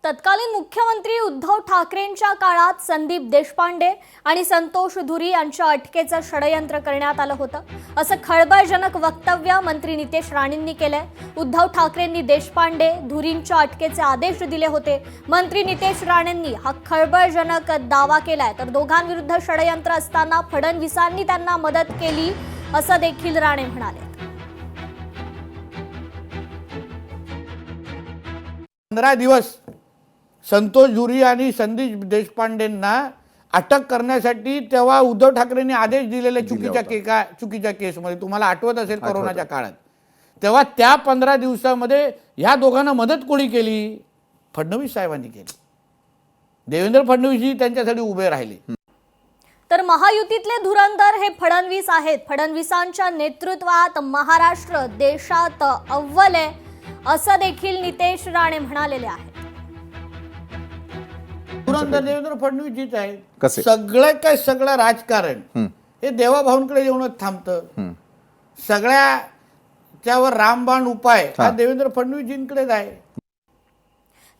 तत्कालीन मुख्यमंत्री उद्धव ठाकरेंच्या काळात संदीप देशपांडे आणि संतोष धुरी यांच्या अटकेचं षडयंत्र करण्यात आलं होतं, असं खळबळजनक वक्तव्य मंत्री नितेश राणेंनी केलंय। उद्धव ठाकरेंनी देशपांडे धुरींच्या अटकेचे आदेश दिले होते। मंत्री नितेश राणेंनी हा खळबळजनक दावा केलाय, तर दोघांविरुद्ध षडयंत्र असताना फडणवीसांनी त्यांना मदत केली असं देखील राणे म्हणाले। 15 दिवस संतोष धुरी आणि संदीप देशपांडेंना अटक करण्यासाठी तेव्हा उद्धव ठाकरेंनी आदेश दिलेले चुकीच्या केसमध्ये तुम्हाला आठवत असेल कोरोनाच्या काळात, तेव्हा त्या 15 दिवसामध्ये ह्या दोघांना मदत कोणी केली? फडणवीस साहेबांनी केली। देवेंद्र फडणवीस त्यांच्यासाठी उभे राहिले। तर महायुतीतले धुरंधर हे फडणवीस आहेत। फडणवीसांच्या नेतृत्वात महाराष्ट्र देशात अव्वल आहे असं देखील नितेश राणे म्हणालेले आहेत। धुरंधर देवेंद्र फडणवीसजीच आहे। सगळं राजकारण हे देवाभाऊंकडे येऊनच थांबतं। सगळ्याच्यावर रामबाण उपाय हा देवेंद्र फडणवीसजींकडेच आहे।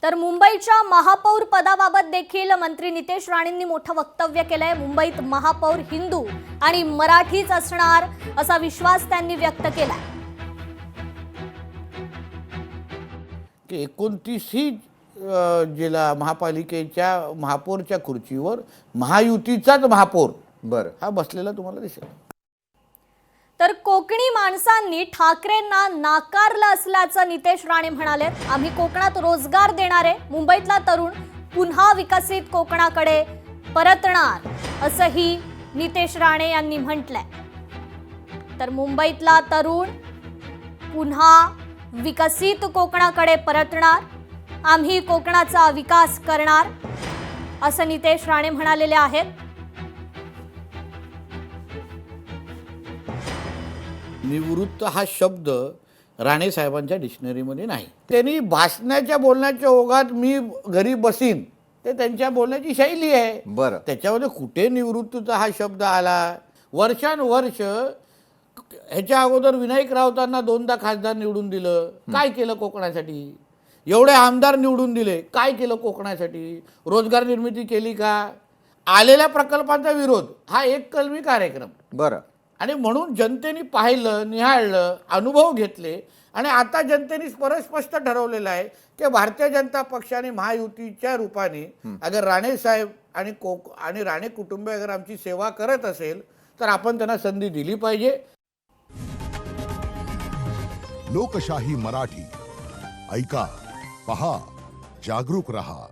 तर मुंबईच्या महापौर पदाबाबत देखील मंत्री नितेश राणेंनी मोठं वक्तव्य केलंय। मुंबईत महापौर हिंदू आणि मराठीच असणार असा विश्वास त्यांनी व्यक्त केलाय। 29 जिल्हा महापालिकेच्या महापौरच्या खुर्चीवर महायुतीचाच महापौर हा बसलेला तुम्हाला दिसेल। तर कोकणी माणसांनी ठाकरेंना नाकारलं असल्याचं नितेश राणे म्हणाले। आम्ही कोकणात रोजगार देणारे मुंबईतला तरुण पुन्हा विकसित कोकणाकडे परतणार असंही नितेश राणे यांनी म्हटलंय। तर मुंबईतला तरुण पुन्हा विकसित कोकणाकडे परतणार, आम्ही कोकणाचा विकास करणार असं नितेश राणे म्हणालेले आहेत। निवृत्त हा शब्द राणे साहेबांच्या डिक्शनरीमध्ये नाही। त्यांनी भाषणाच्या बोलण्याच्या ओघात मी घरी बसीन ते त्यांच्या बोलण्याची शैली आहे। त्याच्यामध्ये कुठे निवृत्तचा हा शब्द आला? वर्षानुवर्ष ह्याच्या अगोदर विनायक राऊतांना 2दा खासदार निवडून दिलं, काय केलं कोकणासाठी? एवढे आमदार निवडून दिले, काय केलं कोकणासाठी? रोजगार निर्मिती केली का? आलेल्या प्रकल्पांचा विरोध हा एक कलमी कार्यक्रम। आणि म्हणून जनतेने पाहिलं, निहाळलं, अनुभव घेतले आणि आता जनतेने स्पष्ट ठरवलेलं आहे की भारतीय जनता पक्ष आणि महायुतीच्या रूपाने अगर राणे साहेब आणि राणे कुटुंब अगर आमची सेवा करत असेल तर आपण त्यांना संधी दिली पाहिजे। लोकशाही मराठी ऐका, पहा, जागरूक रहा।